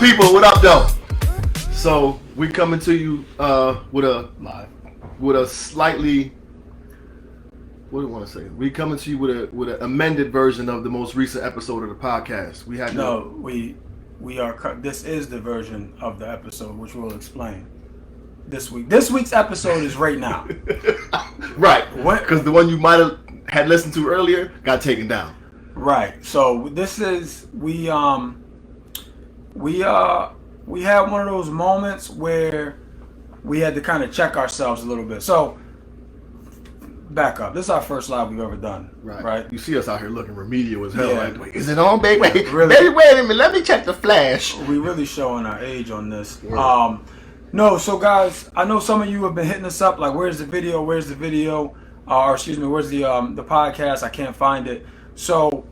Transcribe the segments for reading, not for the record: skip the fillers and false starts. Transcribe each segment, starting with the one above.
people, what up though? So we coming to you with a slightly, what do you want to say? We coming to you with an amended version of the most recent episode of the podcast. We are. This is the version of the episode which we'll explain this week. This week's episode is right now. Right, because the one you might have had listened to earlier got taken down. Right. So this is we had one of those moments where we had to kind of check ourselves a little bit. So back up. This is our first live we've ever done. Right. You see us out here looking remedial as hell. Yeah. Like, wait, is it on, baby? Wait, really, baby, wait a minute. Let me check the flash. We really showing our age on this. Yeah. No, so guys, I know some of you have been hitting us up like, where's the video? Where's the video? Where's the podcast? I can't find it. So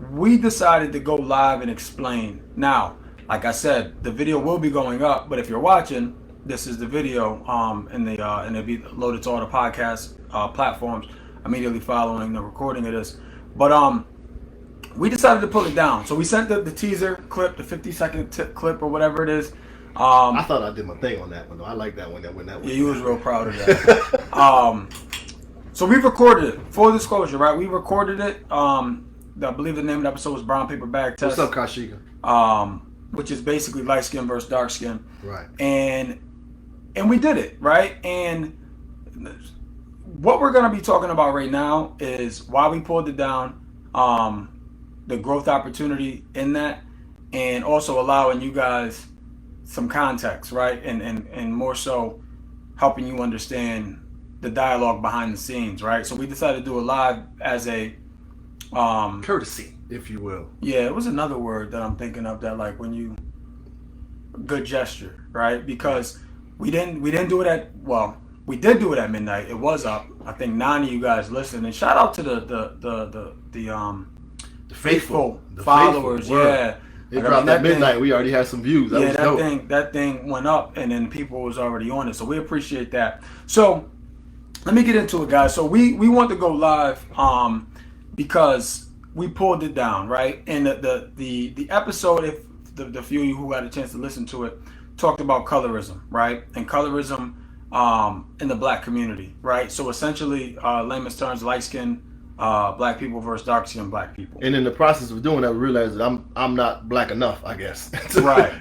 we decided to go live and explain. Now, like I said, the video will be going up, but if you're watching, this is the video, and it'll be loaded to all the podcast platforms immediately following the recording of this. But we decided to pull it down. So we sent the teaser clip, the 50-second clip or whatever it is. I thought I did my thing on that one though. I like that one. Yeah, you was real proud of that. So we recorded it. Full disclosure, right? We recorded it. I believe the name of the episode was Brown Paper Bag Test. What's up, Kashika? Which is basically light skin versus dark skin. Right. And we did it, right? And what we're gonna be talking about right now is why we pulled it down, the growth opportunity in that, and also allowing you guys some context, right? And more so helping you understand the dialogue behind the scenes, right? So we decided to do it live as a courtesy, if you will. Yeah, it was another word that I'm thinking of that, like, when you, good gesture, right? Because we didn't do it we did do it at midnight. It was up. I think 9 of you guys listened, and shout out to the faithful followers. Yeah. It dropped at midnight. We already had some views. That thing went up, and then people was already on it. So we appreciate that. So let me get into it, guys. So we want to go live because we pulled it down, right? And the episode, if the few of you who had a chance to listen to it, talked about colorism, right? And colorism in the black community, right? So essentially, layman's terms, light skin black people versus dark skinned black people. And in the process of doing that, we realized that I'm not black enough, I guess. Right.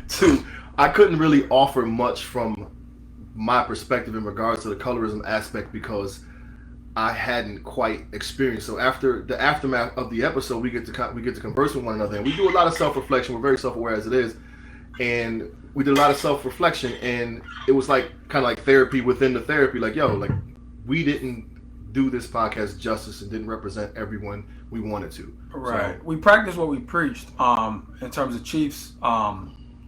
I couldn't really offer much from my perspective in regards to the colorism aspect because I hadn't quite experienced. So after the aftermath of the episode, we get to converse with one another, and we do a lot of self-reflection. We're very self-aware as it is, and we did a lot of self-reflection, and it was like kind of like therapy within the therapy. Like, yo, like, we didn't do this podcast justice and didn't represent everyone we wanted to. Right. So we practiced what we preached in terms of Chief's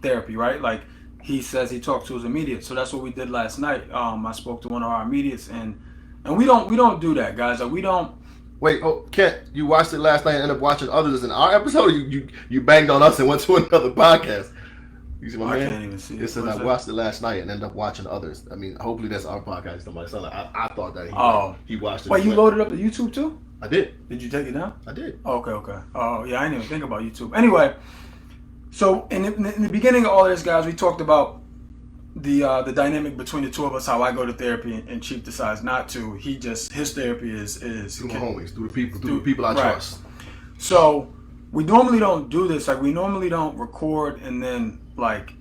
therapy, right? Like, he says he talked to his immediate. So that's what we did last night. I spoke to one of our immediates, and we don't do that, guys. Like, we don't. Wait, Kent, you watched it last night and ended up watching others in our episode, or you banged on us and went to another podcast? You see my man? Can't even see it. It says I watched it last night and ended up watching others. I mean, hopefully that's our podcast. Somebody sound like I thought that he watched it. Wait, you loaded up the YouTube too? I did. Did you take it down? I did. Okay. Oh yeah, I didn't even think about YouTube. Anyway, so in the beginning of all this, guys, we talked about the dynamic between the two of us. How I go to therapy and Chief decides not to. His therapy is through my homies, through the people I trust. So we normally don't do this. Like, we normally don't record and then, like,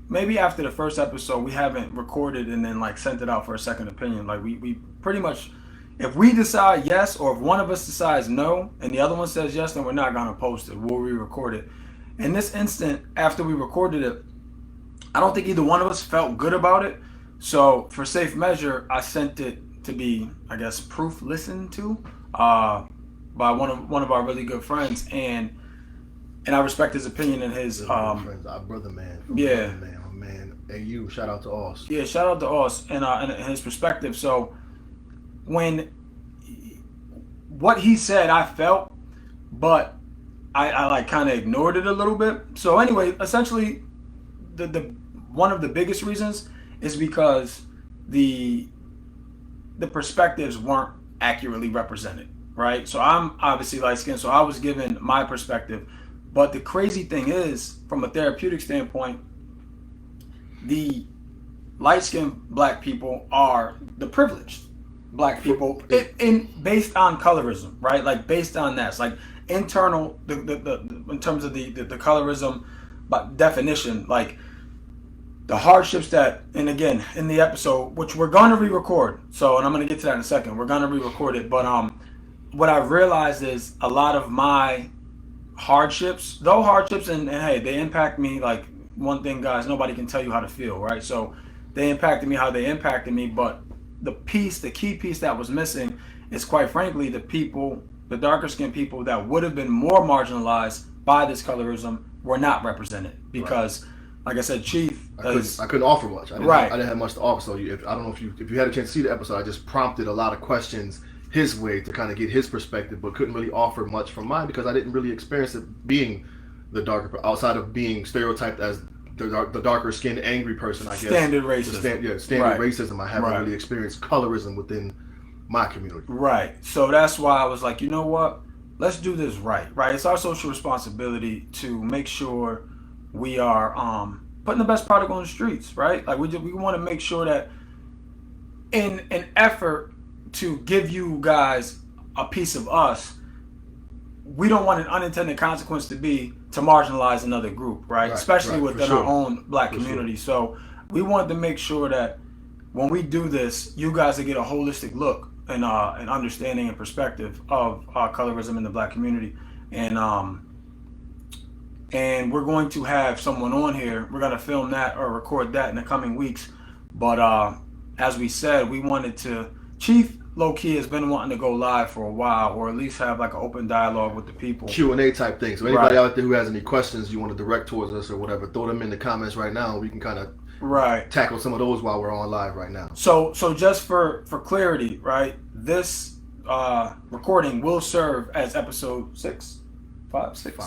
maybe after the first episode we haven't recorded and then, like, sent it out for a second opinion. Like, we pretty much, if we decide yes, or if one of us decides no and the other one says yes, then we're not gonna post it. We'll re-record it. In this instant, after we recorded it, I don't think either one of us felt good about it. So for safe measure, I sent it to be, I guess, proof listened to by one of our really good friends, and I respect his opinion and his friends, our brother man. Yeah. Brother man. Hey, you, shout out to Oz. Yeah, shout out to Oz and his perspective. So when what he said, I felt, but I like kind of ignored it a little bit. So anyway, essentially, the one of the biggest reasons is because the perspectives weren't accurately represented, right? So I'm obviously light skinned, so I was given my perspective. But the crazy thing is, from a therapeutic standpoint, the light-skinned black people are the privileged black people in based on colorism, right? Like based on that, it's like internal the in terms of the colorism, but definition, like the hardships that, and again in the episode, which we're gonna re-record. So, and I'm gonna get to that in a second. We're gonna re-record it, but what I've realized is a lot of my hardships, though hardships, and hey, they impact me. Like one thing, guys, nobody can tell you how to feel, right? So they impacted me how they impacted me, but the key piece that was missing is quite frankly the darker skinned people that would have been more marginalized by this colorism were not represented because, like I said, Chief, I couldn't offer much. I didn't have much to offer. So I don't know if you had a chance to see the episode. I just prompted a lot of questions his way to kind of get his perspective, but couldn't really offer much from mine because I didn't really experience it being the darker, outside of being stereotyped as the darker skinned angry person, I guess. Standard racism. Standard racism. I haven't really experienced colorism within my community. Right. So that's why I was like, you know what? Let's do this right. It's our social responsibility to make sure we are putting the best product on the streets, right? Like we want to make sure that in an effort to give you guys a piece of us, we don't want an unintended consequence to be to marginalize another group, right? Especially within our own black community. So we wanted to make sure that when we do this, you guys will get a holistic look and an understanding and perspective of colorism in the black community. And we're going to have someone on here. We're going to film that or record that in the coming weeks. But as we said, we wanted to, Chief low-key has been wanting to go live for a while, or at least have like an open dialogue with the people. Q&A type thing. So anybody out there who has any questions you want to direct towards us or whatever, throw them in the comments right now. We can kind of tackle some of those while we're on live right now. So just for clarity, right, this recording will serve as episode 6. 5, 6?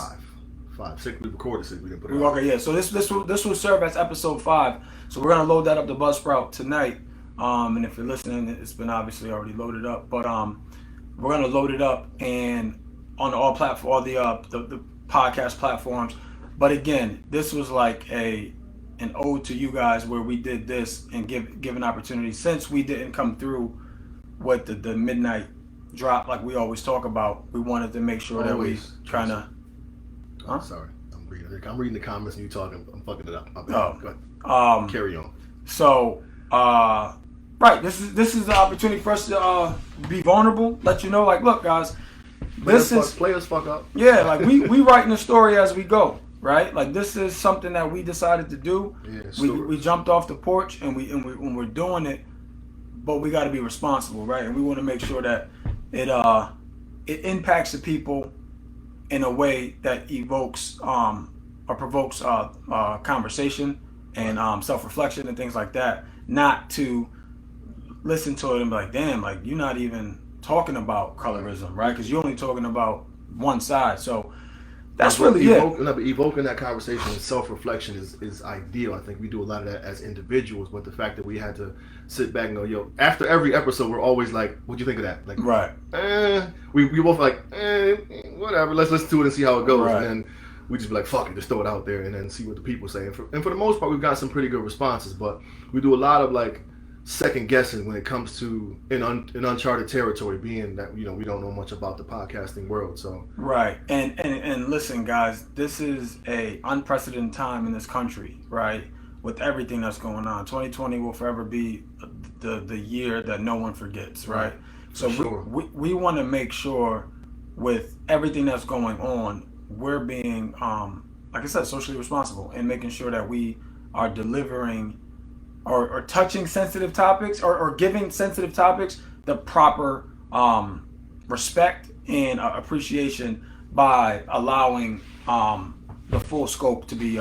5, 6. We recorded 6. We didn't put it Okay, yeah. So this will serve as episode 5. So we're gonna load that up to Buzzsprout tonight. And if you're listening, it's been obviously already loaded up. But we're gonna load it up and on all the podcast platforms. But again, this was like an ode to you guys where we did this and give an opportunity, since we didn't come through with the midnight drop like we always talk about. We wanted to make sure that we trying to. Huh? Sorry, I'm reading the comments and you talking. I'm fucking it up. Go ahead. Carry on. So. Right, this is the opportunity for us to be vulnerable, let you know, like, look, guys, players fuck up. Yeah, like we writing the story as we go, right? Like this is something that we decided to do. Yeah, we jumped off the porch and we're doing it, but we got to be responsible, right? And we want to make sure that it impacts the people in a way that evokes or provokes conversation and self-reflection and things like that. Not to listen to it and be like, damn, like you're not even talking about colorism, right? Because you're only talking about one side. So that's really evoking that conversation and self-reflection is ideal. I think we do a lot of that as individuals, but the fact that we had to sit back and go, yo, after every episode, we're always like, what'd you think of that? Like, we both like, whatever, let's listen to it and see how it goes. And then we just be like, fuck it, just throw it out there and then see what the people say. And for the most part, we've got some pretty good responses, but we do a lot of like second guessing when it comes to in uncharted territory, being that we don't know much about the podcasting world. So and listen, guys, this is a unprecedented time in this country, right? With everything that's going on, 2020 will forever be the year that no one forgets, right? So we want to make sure with everything that's going on, we're being, like I said, socially responsible and making sure that we are delivering or touching sensitive topics or giving sensitive topics the proper respect and appreciation by allowing the full scope to be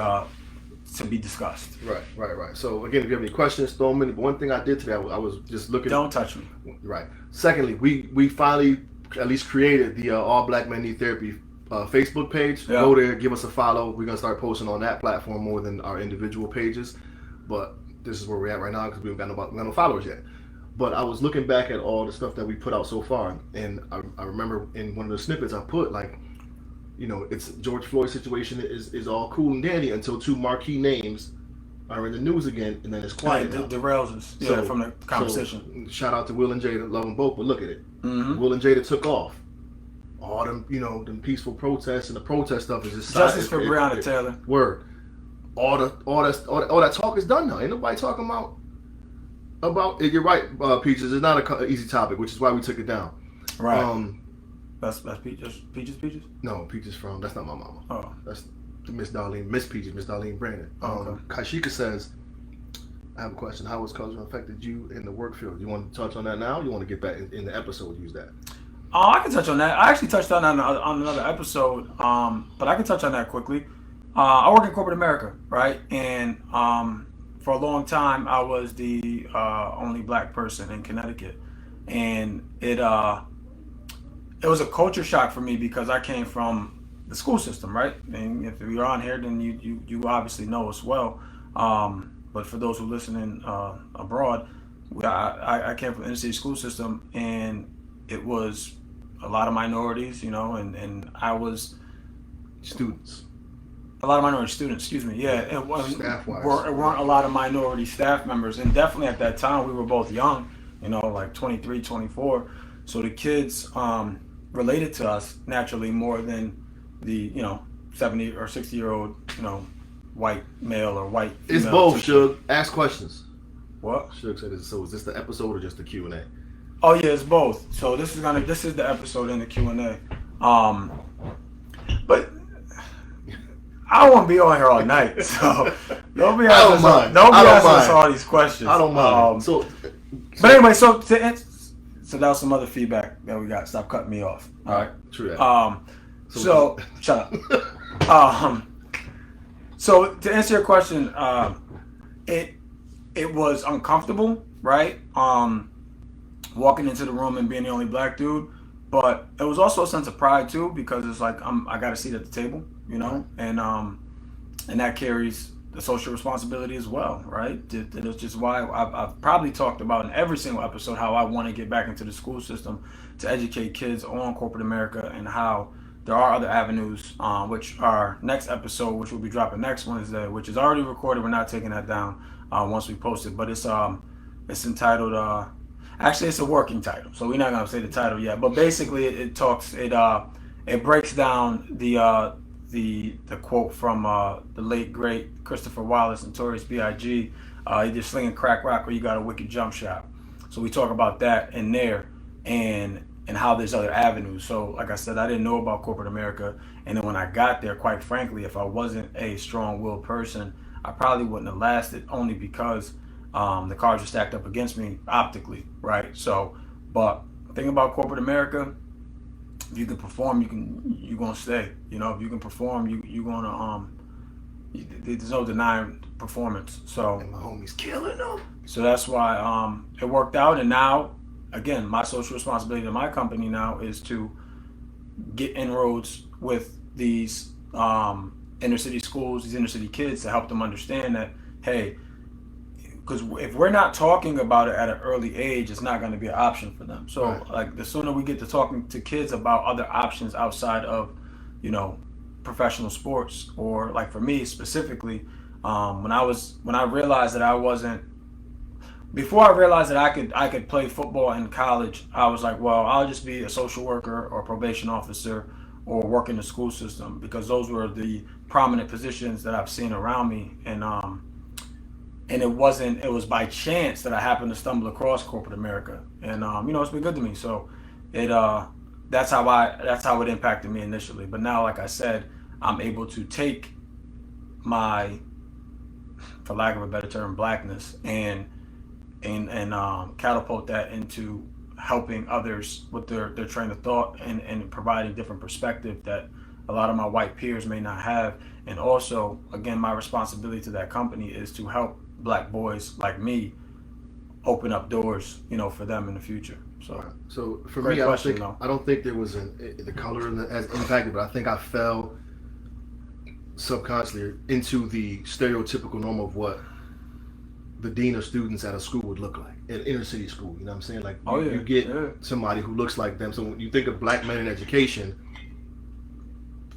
discussed. Right. So again, if you have any questions, throw them in. But one thing I did today, I was just looking. Don't touch me. Right. Secondly, we finally at least created the All Black Men Need Therapy Facebook page. Yeah. Go there, give us a follow. We're gonna start posting on that platform more than our individual pages. But this is where we're at right now because we haven't got no followers yet. But I was looking back at all the stuff that we put out so far, and I remember in one of the snippets I put, like, it's George Floyd's situation is all cool and dandy until two marquee names are in the news again, and then it's quiet now. Derails us from the conversation. So, shout out to Will and Jada, love them both, but look at it. Mm-hmm. Will and Jada took off. All them, them peaceful protests and the protest stuff is just justice for Breonna Taylor. Word. All that talk is done now. Ain't nobody talking about. You're right, Peaches. It's not an easy topic, which is why we took it down. Right. That's Peaches. No, Peaches from. That's not my mama. Oh, that's Miss Peaches, Miss Darlene Brandon. Okay. Kashika says, I have a question. How has colorism affected you in the work field? You want to touch on that now? Or you want to get back in the episode? Use that. I can touch on that. I actually touched on that on another episode, but I can touch on that quickly. I work in corporate America, right? And for a long time, I was the only black person in Connecticut, and it was a culture shock for me because I came from the school system, right? And if you're on here, then you obviously know us well. But for those who listening abroad, I came from the inner city school system, and it was a lot of minorities, and I was students. A lot of minority students, excuse me. Yeah, it weren't a lot of minority staff members, and definitely at that time we were both young, like 23, 24. So the kids related to us naturally more than the 70 or 60-year-old white male or white female. It's both, Suge. Ask questions. What? Suge said this. So is this the episode or just the Q&A? Oh yeah, it's both. So this is the episode in the Q&A. But I don't want to be on here all night, so don't be asking us all these questions. I don't mind. But anyway, so that was some other feedback that we got. Stop cutting me off. All right. True that. So shut up. So to answer your question, it was uncomfortable, right? Walking into the room and being the only black dude, but it was also a sense of pride too, because it's like I got a seat at the table, and that carries the social responsibility as well, right? It's just why I've probably talked about in every single episode how I want to get back into the school system to educate kids on corporate America and how there are other avenues, which our next episode, which we'll be dropping next Wednesday, which is already recorded. We're not taking that down once we post it, but it's entitled. Actually, it's a working title, so we're not gonna say the title yet. But basically, it breaks down the quote from the late great Christopher Wallace, Notorious B.I.G. Either slinging crack rock or you got a wicked jump shot. So we talk about that in there and how there's other avenues. So like I said, I didn't know about corporate America, and then when I got there, quite frankly, if I wasn't a strong-willed person, I probably wouldn't have lasted, only because the cards are stacked up against me optically, right? So, but the thing about corporate America, if you can perform, you're gonna stay. If you can perform, you're gonna there's no denying performance. So and my homie's killing them. So that's why it worked out, and now again, my social responsibility to my company now is to get inroads with these inner city schools, these inner city kids, to help them understand that, hey, because if we're not talking about it at an early age, it's not going to be an option for them. So right. Like the sooner we get to talking to kids about other options outside of, professional sports, or like for me specifically, when I realized that I wasn't, before I realized that I could play football in college, I was like, well, I'll just be a social worker or probation officer or work in the school system, because those were the prominent positions that I've seen around me. And it was by chance that I happened to stumble across corporate America, and it's been good to me. So that's how it impacted me initially. But now, like I said, I'm able to take my, for lack of a better term, blackness and catapult that into helping others with their train of thought and providing different perspective that a lot of my white peers may not have. And also, again, my responsibility to that company is to help black boys like me open up doors, for them in the future. So for me, I don't think there was the color as impacted, but I think I fell subconsciously into the stereotypical norm of what the dean of students at a school would look like, an inner city school. You know what I'm saying? Like you get somebody who looks like them. So when you think of black men in education,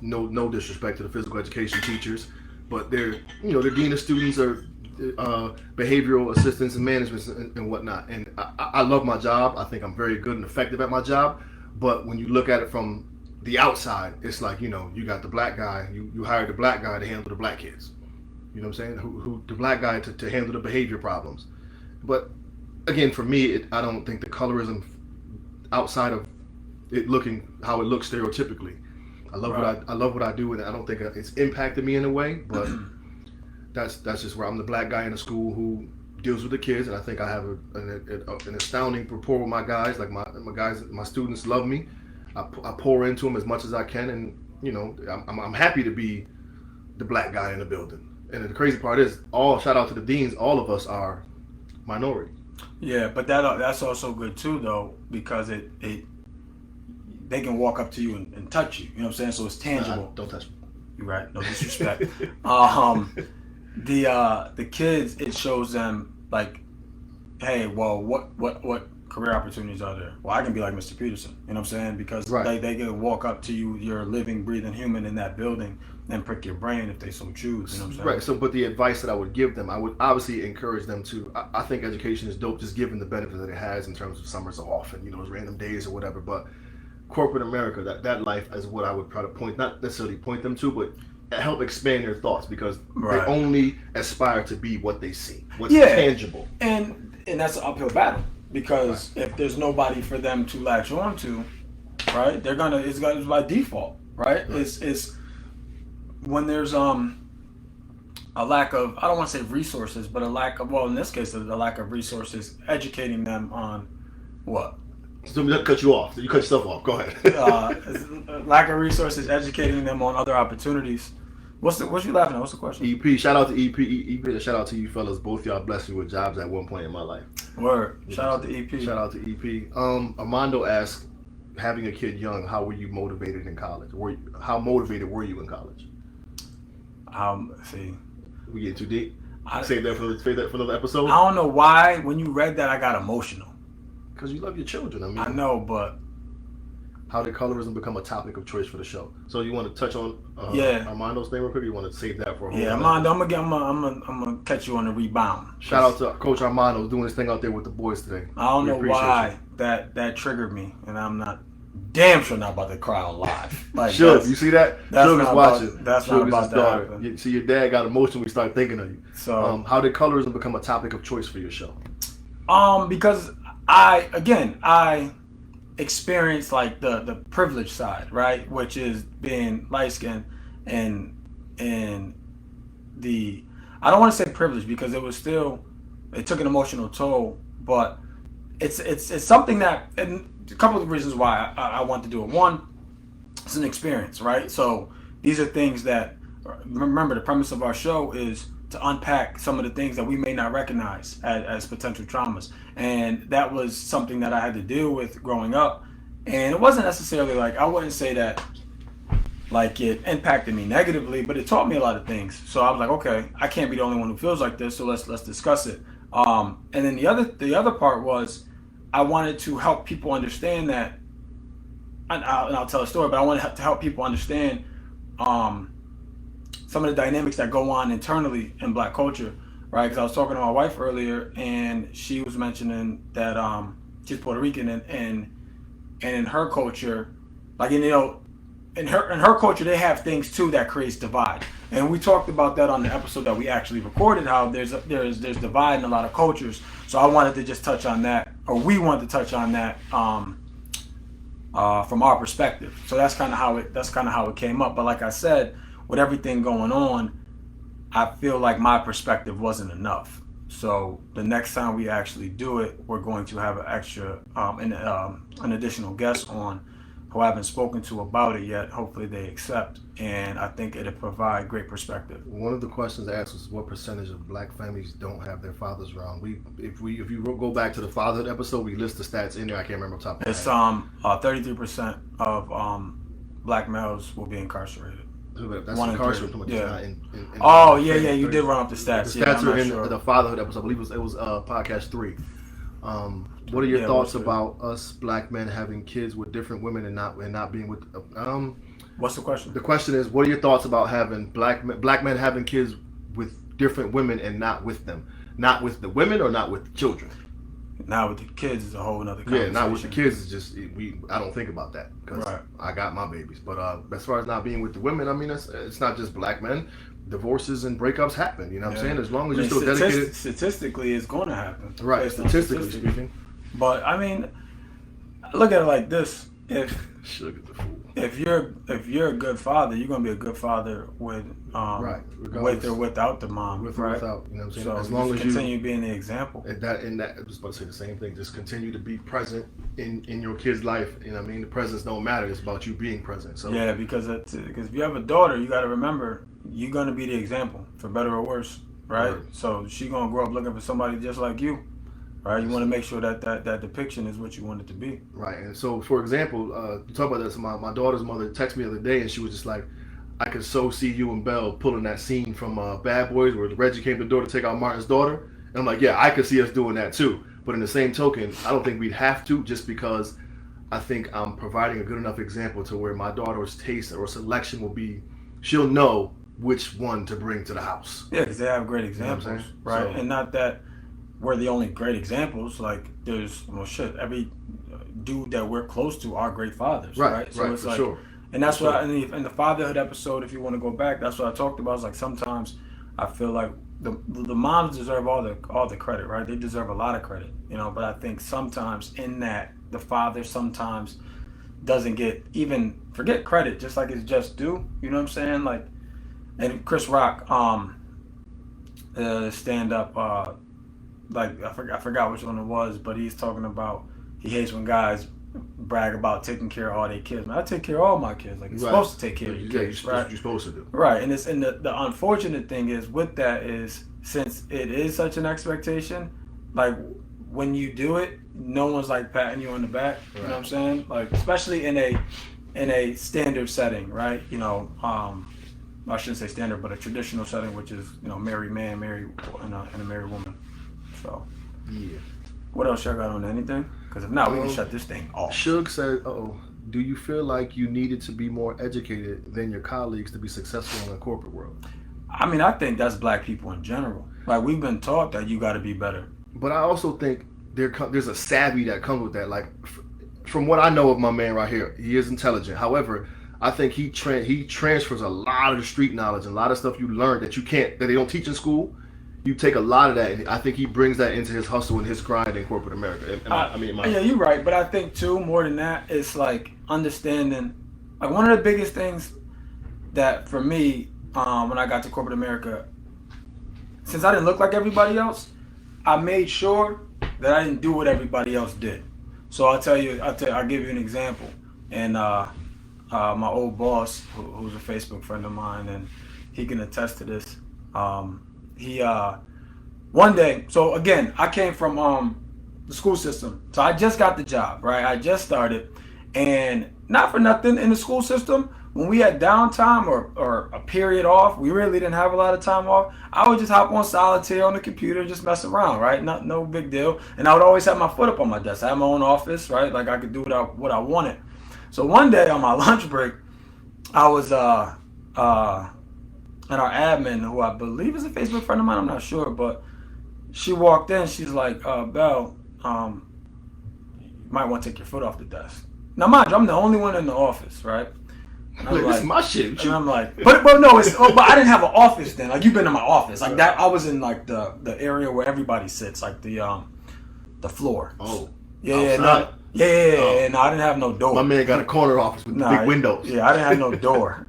no disrespect to the physical education teachers, but they're dean of students are behavioral assistance and management and whatnot. And I love my job. I think I'm very good and effective at my job. But when you look at it from the outside, it's like, you know, you got the black guy, you hired the black guy to handle the black kids. You know what I'm saying? Who the black guy to handle the behavior problems. But again, for me, I don't think the colorism outside of it looking how it looks stereotypically. I love what I do, and I don't think it's impacted me in a way. But that's just where I'm the black guy in the school who deals with the kids, and I think I have an astounding rapport with my guys. Like my students love me. I pour into them as much as I can, and you know, I'm happy to be the black guy in the building. And the crazy part is, shout out to the deans, all of us are minority. Yeah, but that's also good too, though, because they can walk up to you and touch you. You know what I'm saying? So it's tangible. Don't touch me. You're right. No disrespect. The kids, it shows them like, hey, well, what career opportunities are there? Well, I can be like Mr. Peterson. You know what I'm saying? Because they can walk up to you, you're a living, breathing human in that building, and prick your brain if they so choose. You know what I'm saying? Right. So, but the advice that I would give them, I would obviously encourage them to. I think education is dope, just given the benefit that it has in terms of summers off and, you know, random days or whatever. But corporate America, that life is what I would try to not necessarily point them to, but help expand their thoughts, because they only aspire to be what they see, what's tangible. And that's an uphill battle, because if there's nobody for them to latch on to, right, it's by default, right? It's when there's a lack of, I don't want to say resources, but a lack of, well, in this case, a lack of resources, educating them on what? So let me cut you off. You cut yourself off. Go ahead. Lack of resources, educating them on other opportunities. What you laughing at? What's the question? EP. Shout out to EP. Shout out to you fellas. Both y'all blessed me with jobs at one point in my life. Word. Shout out to EP. Shout out to EP. Armando asked, having a kid young, how were you motivated in college? How motivated were you in college? See. We get too deep. Save that for another episode. I don't know why when you read that I got emotional. Because you love your children. I mean, I know, but how did colorism become a topic of choice for the show? So you want to touch on Armando's thing real quick? Or you want to save that for a whole Armando, I'm gonna catch you on the rebound. Shout out to Coach Armando doing his thing out there with the boys today. I don't know why that triggered me, and I'm not damn sure not about to cry on live. Like, Suge, you see that? Suge is watching. That's not about to happen. You see, your dad got emotional when we started thinking of you. So, how did colorism become a topic of choice for your show? Because I experienced like the privileged side, right? Which is being light skinned and the, I don't want to say privileged, because it took an emotional toll, but it's something that, and a couple of reasons why I want to do it. One, it's an experience, right? So these are things that, remember, the premise of our show is to unpack some of the things that we may not recognize as potential traumas. And that was something that I had to deal with growing up. And it wasn't necessarily like, I wouldn't say that like it impacted me negatively, but it taught me a lot of things. So I was like, okay, I can't be the only one who feels like this, so let's discuss it. And then the other part was, I wanted to help people understand that, and I'll tell a story, but I wanted to help people understand some of the dynamics that go on internally in Black culture, right? Because I was talking to my wife earlier, and she was mentioning that she's Puerto Rican, and in her culture, like, you know, in her culture, they have things too that creates divide. And we talked about that on the episode that we actually recorded, how there's divide in a lot of cultures. So I wanted to just touch on that, or we wanted to touch on that from our perspective. So that's kind of how it came up. But like I said, with everything going on, I feel like my perspective wasn't enough. So the next time we actually do it, we're going to have an additional guest on who I haven't spoken to about it yet. Hopefully they accept, and I think it'll provide great perspective. One of the questions asked was, what percentage of Black families don't have their fathers around? If you go back to the fatherhood episode, we list the stats in there. I can't remember off the top of my head. It's 33% of Black males will be incarcerated. That's incarcerated. Yeah. You did run up the stats. The stats are in the fatherhood episode. I believe it was podcast 3. What are your thoughts about us Black men having kids with different women and not being with? What's the question? The question is, what are your thoughts about having black men having kids with different women and not with them, not with the women or not with the children. Now with the kids is a whole other conversation. Yeah, not with the kids is just I don't think about that because Right. I got my babies. But as far as not being with the women, I mean, it's not just black men. Divorces and breakups happen. You know what I'm saying? As long as you're still dedicated. Statistically, it's going to happen. Right. Statistically speaking. But I mean, look at it like this: Sugar the fool. if you're a good father, you're gonna be a good father with right, with or without the mom, with or without. You know what I'm saying? So as long as continue you being the example. that I was about to say the same thing. Just continue to be present in your kid's life. You know what I mean? The presence don't matter. It's about you being present. So yeah, because if you have a daughter, you got to remember you're gonna be the example for better or worse, right? So she gonna grow up looking for somebody just like you. Right, you want to make sure that depiction is what you want it to be. Right, and so for example, you talk about this. My daughter's mother texted me the other day, and she was just like, "I could so see you and Belle pulling that scene from Bad Boys where Reggie came to the door to take out Martin's daughter." And I'm like, "Yeah, I could see us doing that too." But in the same token, I don't think we'd have to, just because I think I'm providing a good enough example to where my daughter's taste or selection will be, she'll know which one to bring to the house. Yeah, because they have great examples, you know what I'm saying? right? So, and not that we're the only great examples. Like there's every dude that we're close to are great fathers, right? So it's like, sure. And that's what in the fatherhood episode, if you want to go back, that's what I talked about. It's like sometimes I feel like the moms deserve all the credit, right? They deserve a lot of credit, But I think sometimes in that the father sometimes doesn't forget credit, just like it's just due. You know what I'm saying? Like, and Chris Rock, stand up. Like I forgot which one it was, but he's talking about he hates when guys brag about taking care of all their kids. Man, I take care of all my kids. Like you're supposed to take care of your kids, right? You're supposed to do. Right, and the unfortunate thing is with that is since it is such an expectation, like when you do it, no one's like patting you on the back. Right. You know what I'm saying? Like especially in a standard setting, right? I shouldn't say standard, but a traditional setting, which is married man, married and a married woman. So, yeah. What else y'all got on anything? Because if not, we can shut this thing off. Suge said, do you feel like you needed to be more educated than your colleagues to be successful in the corporate world? I mean, I think that's black people in general. Like, we've been taught that you got to be better. But I also think there's a savvy that comes with that. Like, from what I know of my man right here, he is intelligent. However, I think he transfers a lot of the street knowledge and a lot of stuff you learn that they don't teach in school. You take a lot of that, and I think he brings that into his hustle and his grind in corporate America. Yeah, you're right. But I think, too, more than that, it's like understanding. Like, one of the biggest things that, for me, when I got to corporate America, since I didn't look like everybody else, I made sure that I didn't do what everybody else did. So I'll give you an example. And my old boss, who's a Facebook friend of mine, and he can attest to this, he one day, so again, I came from the school system, so I just got the job, right? I just started, and not for nothing, in the school system, when we had downtime or a period off, we really didn't have a lot of time off. I would just hop on solitaire on the computer and just mess around, right? No big deal. And I would always have my foot up on my desk. I had my own office, right? Like I could do what I wanted. So one day on my lunch break, I was and our admin, who I believe is a Facebook friend of mine, I'm not sure, but she walked in. She's like, Belle, you might want to take your foot off the desk. Now, mind you, I'm the only one in the office, right? Like, this is my shit. And I'm like, but no, but I didn't have an office then. Like, you've been in my office. Like that, I was in like the area where everybody sits, like the floor. Oh. Yeah, no, yeah, no, I didn't have no door. My man got a corner office with big windows. Yeah, I didn't have no door.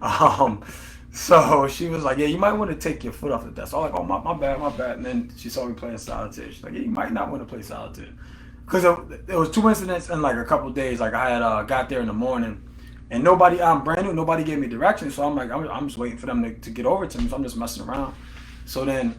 So she was like, yeah, you might want to take your foot off the desk. I was like, oh, my bad. And then she saw me playing solitaire. She's like, yeah, you might not want to play solitaire. Because there was 2 incidents in like a couple of days. Like I had got there in the morning, and nobody, I'm brand new, nobody gave me directions. So I'm like, I'm just waiting for them to get over to me. So I'm just messing around. So then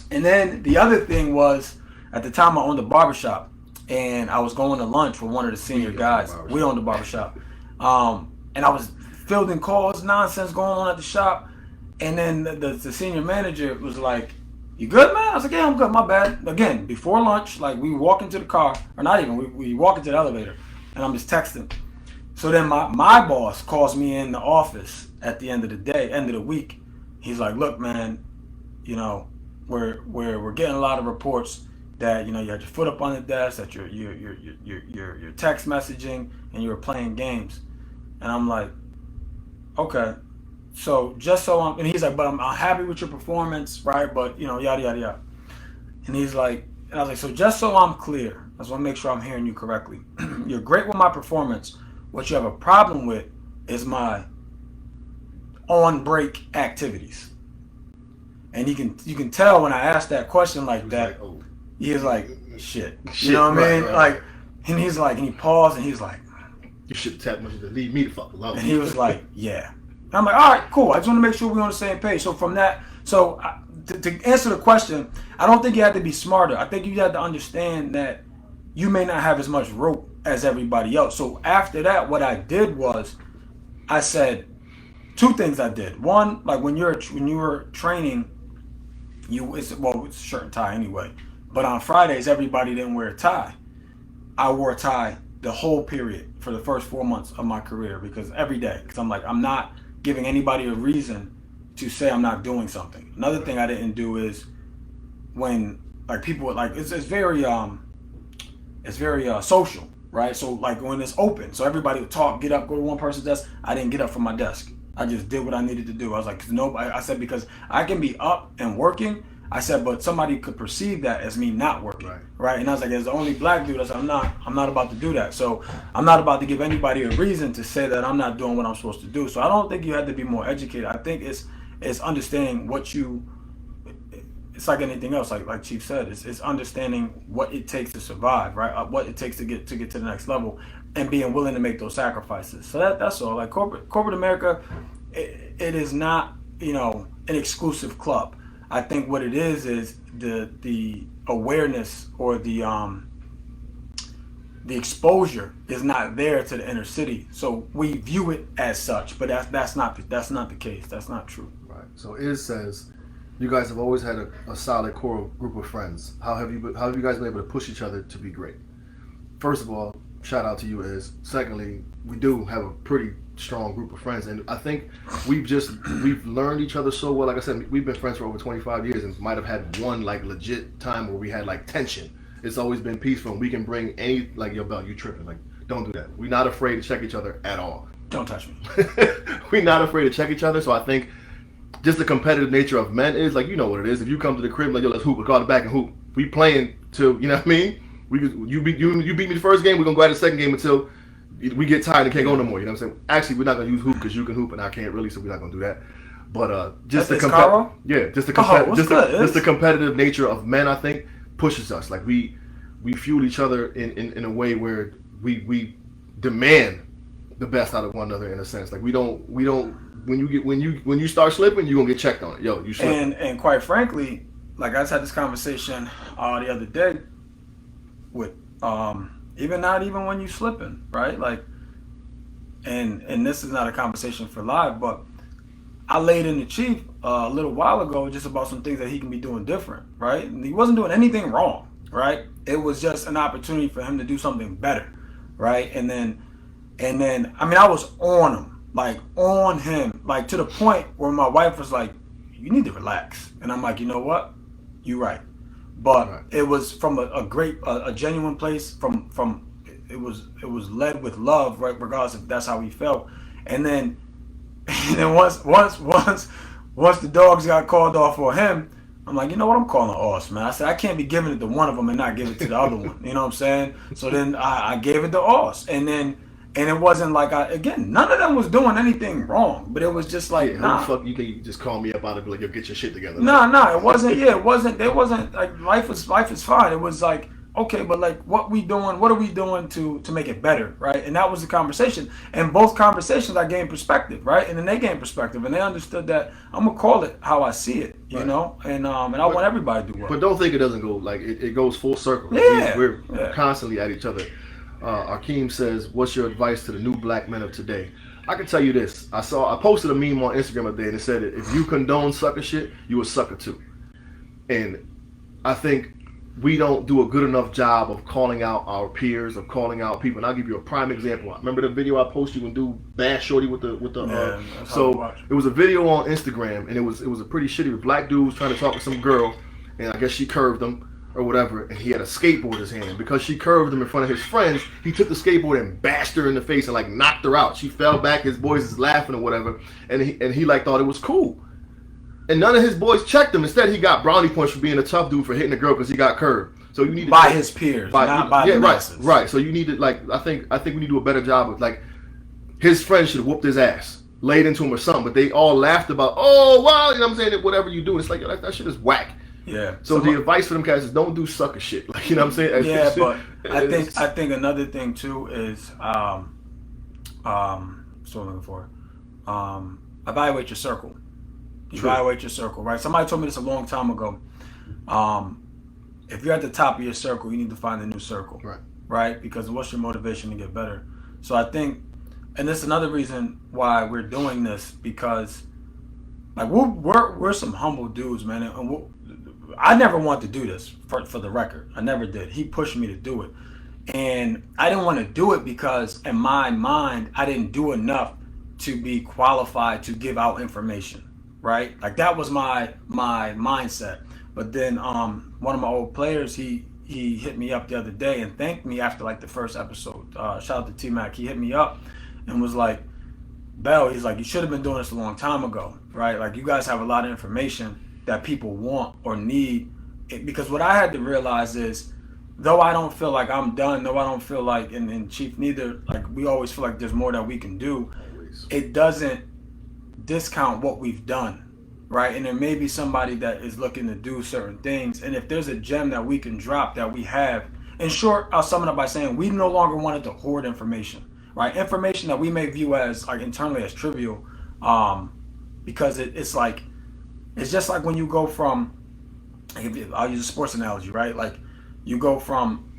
the other thing was, at the time I owned a barbershop, and I was going to lunch with one of the senior guys. We owned the barbershop. And I was fielding calls, nonsense going on at the shop. And then the senior manager was like, you good, man? I was like, yeah, I'm good, my bad. Again, before lunch, like we walk into the car, or not even, we walk into the elevator, and I'm just texting. So then my boss calls me in the office at the end of the week. He's like, look, man, you know, we're getting a lot of reports that, you know, you had your foot up on the desk, that you're text messaging and you were playing games. And I'm like, okay. So just so I'm, and he's like, but I'm happy with your performance, right? But, you know, yada, yada, yada. And he's like, and I was like, so just so I'm clear, I just want to make sure I'm hearing you correctly. You're great with my performance. What you have a problem with is my on break activities. And you can tell when I asked that question like that, like, oh. He was like, shit. You know what I mean? Right. Like, and he's like, and he paused and he's like, you should tap me to leave me the fuck alone. And he was like, yeah. And I'm like, all right, cool. I just want to make sure we're on the same page. So from that, to answer the question, I don't think you have to be smarter. I think you have to understand that you may not have as much rope as everybody else. So after that, what I did was, I said two things. I did. One, like when you were training, it's shirt and tie anyway. But on Fridays, everybody didn't wear a tie. I wore a tie the whole period for the first 4 months of my career, because every day, because I'm like, I'm not giving anybody a reason to say I'm not doing something. Another thing I didn't do is when like people would like, it's very social, right? So like when it's open, so everybody would talk, get up, go to one person's desk. I didn't get up from my desk. I just did what I needed to do. I was like, I said, because I can be up and working. I said, but somebody could perceive that as me not working, right? And I was like, as the only black dude, I said, I'm not about to do that. So I'm not about to give anybody a reason to say that I'm not doing what I'm supposed to do. So I don't think you have to be more educated. I think it's understanding it's like anything else, like Chief said, it's understanding what it takes to survive, right? What it takes to get to the next level, and being willing to make those sacrifices. So that's all. Like corporate America, it is not, you know, an exclusive club. I think what it is the awareness or the exposure is not there to the inner city, so we view it as such. But that's not the case. That's not true. Right. So it says, you guys have always had a solid core group of friends. How have you guys been able to push each other to be great? First of all, shout out to you, Iz. Secondly, we do have a pretty strong group of friends, and I think we've learned each other so well. Like I said, we've been friends for over 25 years and might have had one like legit time where we had like tension. It's always been peaceful, and we can bring any, like, yo, Bell, you tripping, like, don't do that. We're not afraid to check each other at all. Don't touch me. We're not afraid to check each other. So I think just the competitive nature of men is, like, you know what it is. If you come to the crib like, yo, let's hoop, we call it back and hoop. We playing till, you know what I mean? You beat me the first game, we're gonna go at the second game until we get tired and can't go no more. You know what I'm saying? Actually, we're not gonna use hoop because you can hoop and I can't really, so we're not gonna do that. But just the competitive nature of men, I think, pushes us. Like we fuel each other in a way where we demand the best out of one another, in a sense. Like we don't when you start slipping, you're gonna get checked on it. Yo, you slipping. And quite frankly, like I just had this conversation the other day with not even when you slipping, right? Like, and this is not a conversation for live, but I laid in the Chief a little while ago just about some things that he can be doing different, right? And he wasn't doing anything wrong, right? It was just an opportunity for him to do something better, right? And then I mean, I was on him, like on him, like to the point where my wife was like, you need to relax. And I'm like, you know what? You're right. But it was from a genuine place. From it was led with love, right? Regardless if that's how he felt. And then once the dogs got called off for him, I'm like, you know what? I'm calling Oss, man. I said I can't be giving it to one of them and not give it to the other one. You know what I'm saying? So then I gave it to Oss, and it wasn't like none of them was doing anything wrong, but it was just like, how the fuck you think you just call me up out of like, yo, get your shit together? It wasn't. Yeah, it wasn't like life is fine. It was like, okay, but like what are we doing to make it better, right? And that was the conversation. And both conversations I gained perspective, right? And then they gained perspective, and they understood that I'm gonna call it how I see it, you know. And I want everybody to do well. But don't think it doesn't go like it goes full circle. Yeah, we're constantly at each other. Akeem says, what's your advice to the new black men of today? I can tell you this. I posted a meme on Instagram the other day, and it said, if you condone sucker shit, you a sucker too. And I think we don't do a good enough job of calling out our peers, of calling out people. And I'll give you a prime example. Remember the video I posted you and do Bash Shorty with the Yeah, that's hard to so watch. it was a video on Instagram, and it was a pretty shitty black dude was trying to talk to some girl, and I guess she curved him or whatever, and he had a skateboard in his hand. Because she curved him in front of his friends, he took the skateboard and bashed her in the face and like knocked her out. She fell back, his boys is laughing or whatever, and he like thought it was cool. And none of his boys checked him. Instead, he got brownie points for being a tough dude for hitting a girl because he got curved. So you need to by his peers, not by the masses. Right. So you need to like I think we need to do a better job of like his friends should have whooped his ass, laid into him or something. But they all laughed about, oh wow, you know what I'm saying? Whatever you do, it's like that shit is whack. Yeah. So the advice for them guys is don't do sucker shit. Like you know what I'm saying? Yeah, but I think another thing too is what's what I'm looking for. Evaluate your circle. Evaluate your circle, right? Somebody told me this a long time ago. If you're at the top of your circle, you need to find a new circle, right? Because what's your motivation to get better? So I think, and this is another reason why we're doing this, because like we're some humble dudes, man. And I never wanted to do this for the record. I never did. He pushed me to do it, and I didn't want to do it because in my mind I didn't do enough to be qualified to give out information. Right, like that was my mindset. But then one of my old players, he hit me up the other day and thanked me after like the first episode. Shout out to T-Mac. He hit me up and was like, Bell, he's like, you should have been doing this a long time ago, right? Like you guys have a lot of information that people want or need. Because what I had to realize is, though I don't feel like I'm done, though I don't feel like, and Chief neither, like we always feel like there's more that we can do. It doesn't discount what we've done, right? And there may be somebody that is looking to do certain things, and if there's a gem that we can drop that we have, in short, I'll sum it up by saying we no longer wanted to hoard information, right? Information that we may view as like internally as trivial, because it's like, it's just like when you go from, I'll use a sports analogy, right? Like you go from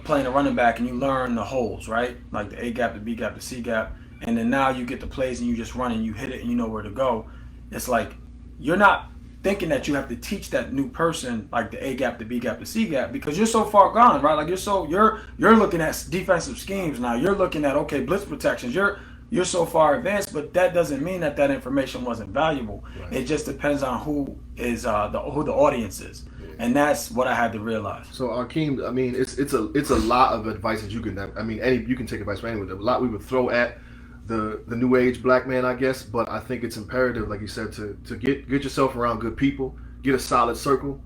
playing a running back and you learn the holes, right? Like the A gap, the B gap, the C gap. And then now you get the plays and you just run and you hit it and you know where to go. It's like you're not thinking that you have to teach that new person like the A gap, the B gap, the C gap, because you're so far gone, right? Like you're looking at defensive schemes now. You're looking at blitz protections. You're so far advanced, but that doesn't mean that information wasn't valuable. Right. It just depends on who is who the audience is. And that's what I had to realize. So Akeem, I mean, it's a lot of advice that you can. I mean, you can take advice from anyone. A lot we would throw at the new age black man, I guess, but I think it's imperative, like you said, to get yourself around good people, get a solid circle,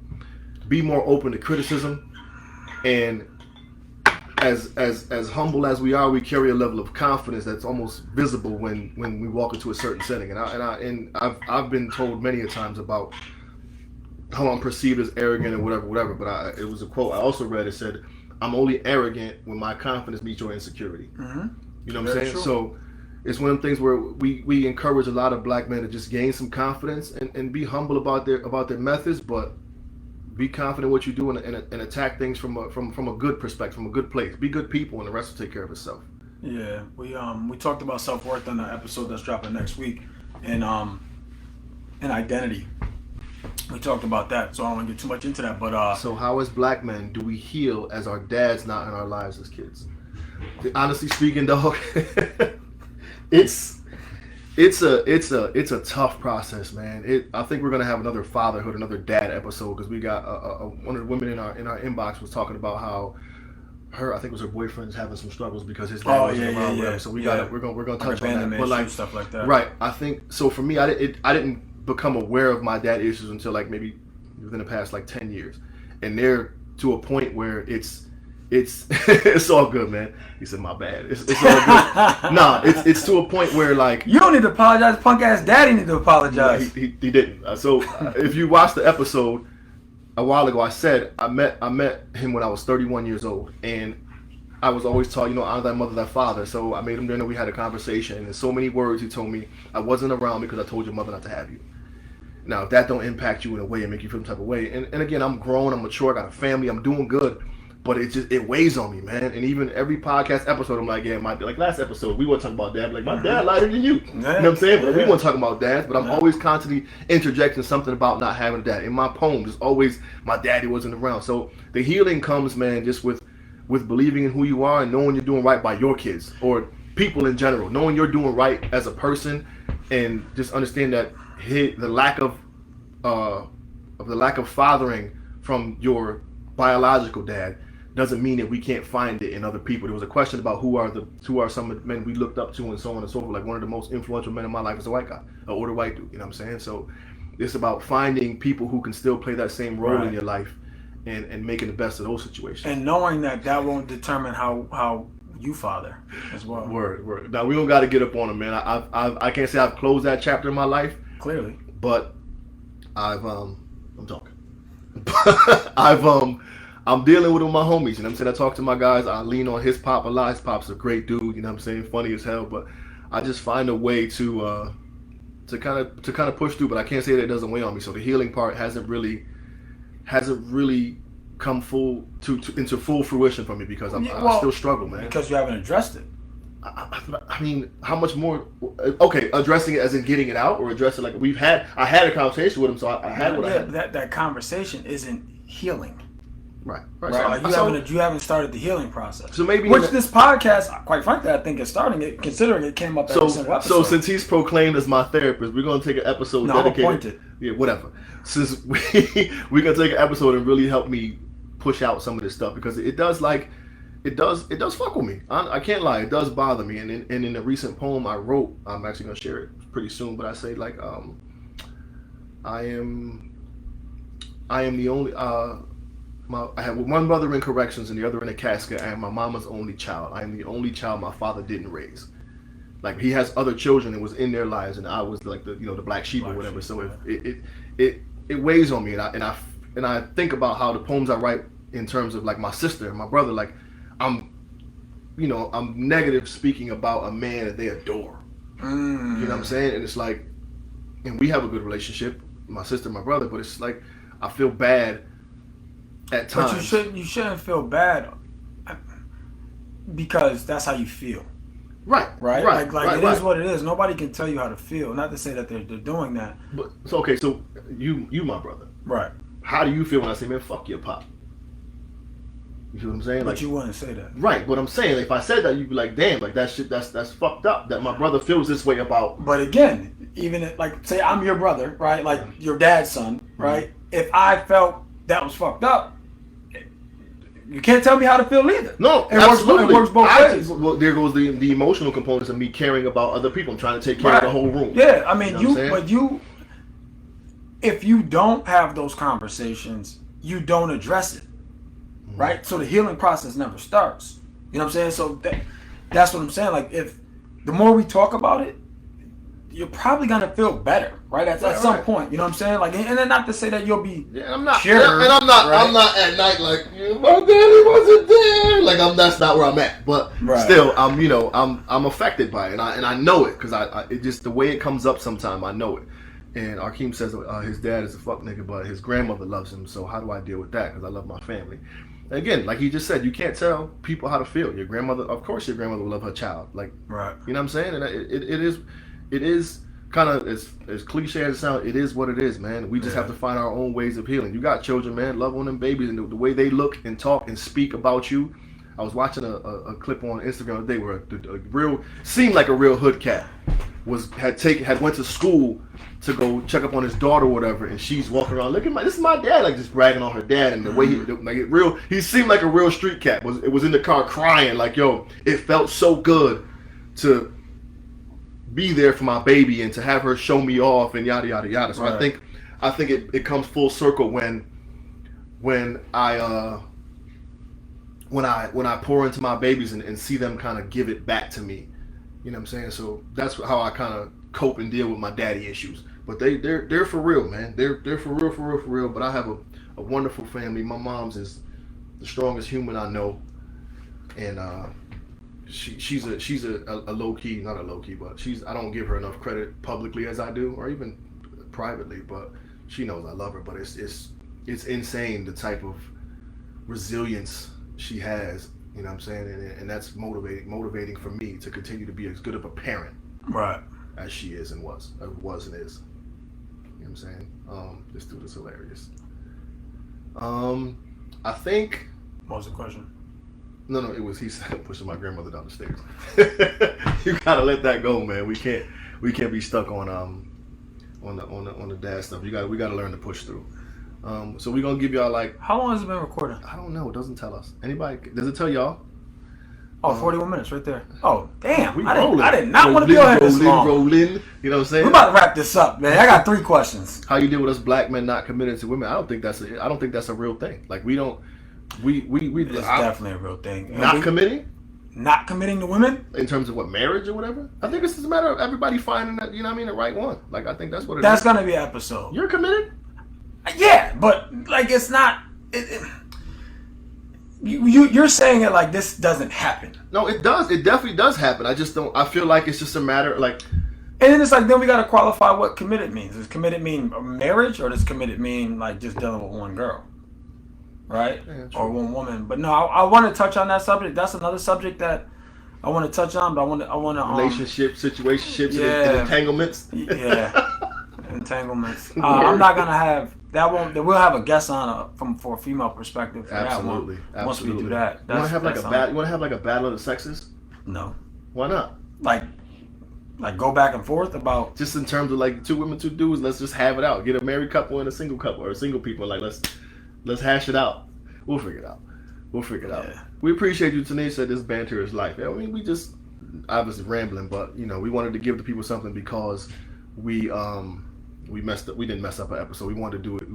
be more open to criticism, and as humble as we are, we carry a level of confidence that's almost visible when we walk into a certain setting. And I've been told many a times about how I'm perceived as arrogant and whatever. But it was a quote I also read. It said, "I'm only arrogant when my confidence meets your insecurity." Mm-hmm. You know what I'm saying? True. So it's one of them things where we encourage a lot of black men to just gain some confidence and be humble about their methods, but be confident in what you do and attack things from a good perspective, from a good place. Be good people, and the rest will take care of itself. Yeah, we talked about self-worth on the episode that's dropping next week, and identity. We talked about that, so I don't want to get too much into that. But so how as black men do we heal as our dad's not in our lives as kids? Honestly speaking, dog, it's a tough process, man. I think we're gonna have another fatherhood, another dad episode, because we got one of the women in our inbox was talking about how I think it was her boyfriend's having some struggles because his dad wasn't around. Yeah. So we're gonna touch on that. But like stuff like that. Right. I think so. For me, I didn't become aware of my dad issues until like maybe within the past like 10 years, and they're to a point where it's it's all good, man. He said, "My bad." It's all good. Nah, it's to a point where like you don't need to apologize. Punk ass daddy need to apologize. He didn't. So if you watch the episode a while ago, I said I met him when I was 31 years old, and I was always taught, honor thy mother, thy father. So I made him dinner. We had a conversation, and in so many words he told me I wasn't around because I told your mother not to have you. Now, if that don't impact you in a way and make you feel some type of way, and again, I'm grown, I'm mature, I got a family, I'm doing good. but it weighs on me, man. And even every podcast episode, I'm like, yeah, like last episode, we want to talk about dad. Like, my dad lighter than you. You know what I'm saying? But we want to talk about dads, but I'm always constantly interjecting something about not having a dad. In my poems, it's always my daddy wasn't around. So the healing comes, man, just with believing in who you are and knowing you're doing right by your kids or people in general, knowing you're doing right as a person, and just understand that the lack of fathering from your biological dad doesn't mean that we can't find it in other people. There was a question about who are some of the men we looked up to and so on and so forth. Like, one of the most influential men in my life is a white guy, an older white dude. You know what I'm saying? So it's about finding people who can still play that same role in your life and making the best of those situations. And knowing that won't determine how you father as well. Word. Now, we don't got to get up on them, man. I can't say I've closed that chapter in my life. Clearly. But I'm talking. I'm dealing with my homies, you know what I'm saying? I talk to my guys, I lean on his pop a lot. His pop's a great dude, you know what I'm saying? Funny as hell, but I just find a way to kind of push through, but I can't say that it doesn't weigh on me. So the healing part hasn't really come into full fruition for me because I still struggle, man. Because you haven't addressed it. I mean, how much more? Okay, addressing it as in getting it out, or addressing like I had a conversation with him, so I had what I had. That conversation isn't healing. Right. Like you haven't started the healing process. So maybe this podcast, quite frankly, I think is starting it, considering it came up every single episode. So since he's proclaimed as my therapist, we're gonna take an episode dedicated. I'm appointed. Yeah, whatever. Since we're gonna take an episode and really help me push out some of this stuff, because it does fuck with me. I can't lie, it does bother me. And in a recent poem I wrote, I'm actually gonna share it pretty soon, but I say like I am the only I have one brother in corrections and the other in a casket. I am my mama's only child. I am the only child my father didn't raise. Like, he has other children and was in their lives, and I was like the black sheep or whatever. So it weighs on me, and I think about how the poems I write in terms of like my sister and my brother, like I'm negative speaking about a man that they adore. You know what I'm saying? And it's like, and we have a good relationship, my sister and my brother, but it's like I feel bad at times. But you shouldn't feel bad because that's how you feel. Right. It is what it is. Nobody can tell you how to feel. Not to say that they're doing that. But so you my brother. Right. How do you feel when I say, man, fuck your pop? You feel what I'm saying? But you wouldn't say that. Right, but I'm saying, if I said that, you'd be like, damn, like that shit, that's fucked up. That my brother feels this way about. But again, even like, say I'm your brother, right? Like your dad's son, right? Mm-hmm. If I felt that was fucked up, you can't tell me how to feel either. No, absolutely. It works both ways. Well, there goes the emotional components of me caring about other people. I'm trying to take care of the whole room. Yeah, I mean, if you don't have those conversations, you don't address it. Right? So the healing process never starts. You know what I'm saying? So that's what I'm saying. Like, if the more we talk about it, you're probably gonna feel better, right? At some point. You know what I'm saying? Like, and then not to say that you'll be I'm not at night like, my daddy wasn't there. Like, that's not where I'm at. But still, I'm affected by it, and I know it, because it just, the way it comes up sometime, I know it. And Akeem says his dad is a fuck nigga, but his grandmother loves him. So how do I deal with that? Because I love my family. Again, like he just said, you can't tell people how to feel. Your grandmother, of course, your grandmother will love her child. Like, right? You know what I'm saying? And it is kind of as cliche as it sounds. It is what it is, man. We just have to find our own ways of healing. You got children, man. Love on them babies, and the way they look and talk and speak about you. I was watching a clip on Instagram today where seemed like a real hood cat had went to school to go check up on his daughter or whatever, and she's walking around, this is my dad, like just bragging on her dad, and the way he seemed like a real street cat. It was in the car crying like, yo, it felt so good to be there for my baby and to have her show me off and yada yada yada. So I think it comes full circle when I pour into my babies and see them kind of give it back to me. You know what I'm saying? So that's how I kind of cope and deal with my daddy issues. But they're for real, man. They're for real. But I have a wonderful family. My mom's is the strongest human I know, and she's a low key, not a low key, but I don't give her enough credit publicly as I do, or even privately. But she knows I love her. But it's insane the type of resilience she has. You know what I'm saying? And that's motivating for me to continue to be as good of a parent, right, as she is and was and is. You know what I'm saying? This dude is hilarious. I think. What was the question? No, it was he said pushing my grandmother down the stairs. You gotta let that go, man. We can't be stuck on the dad stuff. We gotta learn to push through. So we're gonna give y'all like. How long has it been recording? I don't know. It doesn't tell us. Anybody? Does it tell y'all? Oh, 41 minutes right there. Oh, damn. We I did not want to be on here this long. Rolling. You know what I'm saying? We're about to wrap this up, man. I got 3 questions. How you deal with us black men not committed to women? I don't think that's a real thing. Like we don't. It's definitely a real thing. Committing? Not committing to women? In terms of what, marriage or whatever? I think it's just a matter of everybody finding that, you know what I mean, the right one. Like, I think that's what it is. That's going to be an episode. You're committed? Yeah, but, like, it's not... You're saying it like this doesn't happen. No, it does. It definitely does happen. I just don't... I feel like it's just a matter, like... And then it's like, then we got to qualify what committed means. Does committed mean marriage, or does committed mean, like, just dealing with one girl? Right? Yeah, or one woman. But no, I want to touch on that subject. That's another subject that I want to touch on, but I want to relationships, situationships, and entanglements. Yeah. Entanglements. I'm not going to have that one. We'll have a guest on for a female perspective for Absolutely. that one. Once we do that. You want to have like a battle of the sexes? No. Why not? Like go back and forth about just in terms of like 2 women, 2 dudes, let's just have it out. Get a married couple and a single couple, or single people, like let's hash it out. We'll figure it out. Yeah. We appreciate you, Tanisha. This banter is life. I mean, we just obviously rambling, but you know, we wanted to give the people something because we messed up. We didn't mess up an episode. We wanted to do it.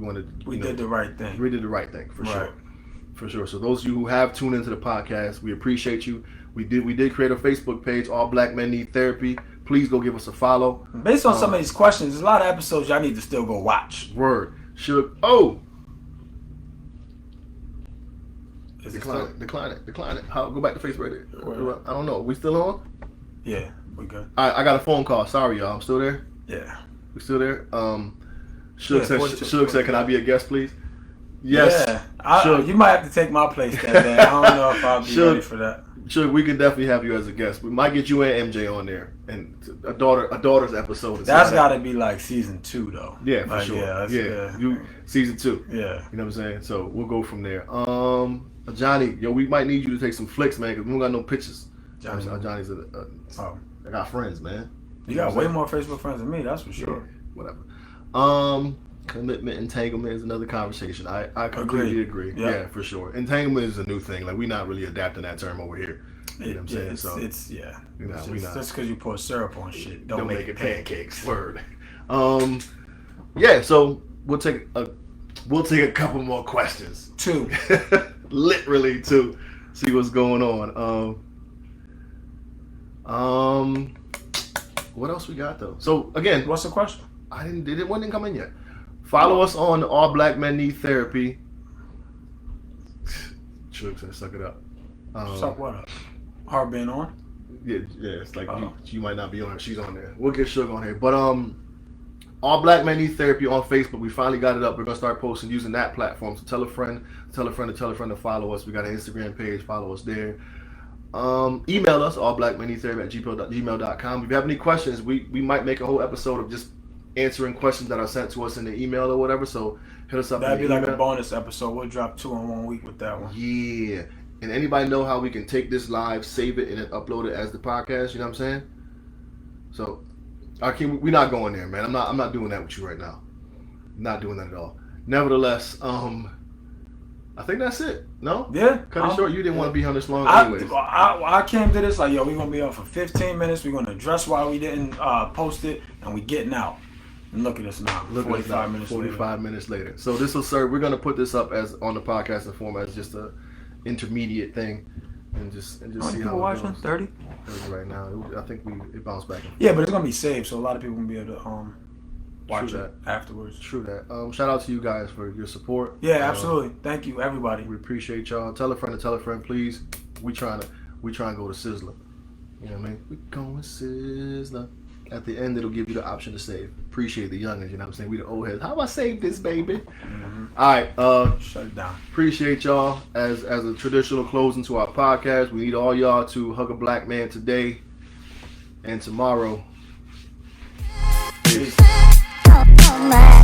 We did the right thing. We did the right thing for sure. So those of you who have tuned into the podcast, we appreciate you. We did create a Facebook page. All Black Men Need Therapy. Please go give us a follow. Based on some of these questions, there's a lot of episodes y'all need to still go watch. Word. Decline it. Go back to Facebook. I don't know. We still on? Yeah, we good. All right, I got a phone call. Sorry, y'all. I'm still there? Yeah. We still there? Suge said, can I be a guest, please? Yes. Yeah. You might have to take my place that day. I don't know if I'll be ready for that. Sure, we can definitely have you as a guest. We might get you and MJ on there, and a daughter's episode. That's got to be like season 2, though. Yeah, for sure. You season 2. Yeah, you know what I'm saying. So we'll go from there. Johnny, we might need you to take some flicks, man, because we don't got no pictures. Johnny's I got friends, man. You got way more Facebook friends than me. That's for sure. Yeah, whatever. Commitment, entanglement is another conversation. I completely agree. Yeah, for sure. Entanglement is a new thing. Like, we're not really adapting that term over here. You know what I'm saying? It's just because you pour syrup on shit, don't make it pancakes. Word. Yeah. So we'll take a couple more questions. 2. Literally 2. See what's going on. What else we got though? So again, what's the question? One didn't come in yet. Follow us on All Black Men Need Therapy. Suge said, suck it up. Suck what up? Her being on? Yeah. It's like you might not be on her. She's on there. We'll get Suge on here. But All Black Men Need Therapy on Facebook. We finally got it up. We're gonna start posting using that platform. So tell a friend to follow us. We got an Instagram page. Follow us there. Email us allblackmenneedtherapy@gmail.com. If you have any questions, we might make a whole episode of just answering questions that are sent to us in the email or whatever. So hit us up. That'd be like a bonus episode. We'll drop 2 in 1 week with that one. Yeah. And anybody know how we can take this live, save it, and then upload it as the podcast? You know what I'm saying? So, we're not going there, man. I'm not doing that with you right now. I'm not doing that at all. Nevertheless, I think that's it. No? Yeah. Cut it short. You didn't want to be on this long anyways. I came to this like, we're going to be on for 15 minutes. We're going to address why we didn't post it, and we getting out. And look at us now. 45 minutes later. So this will serve. We're going to put this up as on the podcasting format as just a intermediate thing, and just see how it goes. 30 right now. I think it bounced back. Yeah, but it's going to be saved, so a lot of people will be able to watch it afterwards. True that. Shout out to you guys for your support. Yeah, absolutely. Thank you, everybody. We appreciate y'all. Tell a friend, please. We trying to go to Sizzler. You know what I mean? We going Sizzler. At the end, it'll give you the option to save. Appreciate the youngins, you know what I'm saying? We the old heads. How do I save this, baby? Mm-hmm. All right. Shut it down. Appreciate y'all. As a traditional closing to our podcast, we need all y'all to hug a black man today and tomorrow. Peace. Oh, my.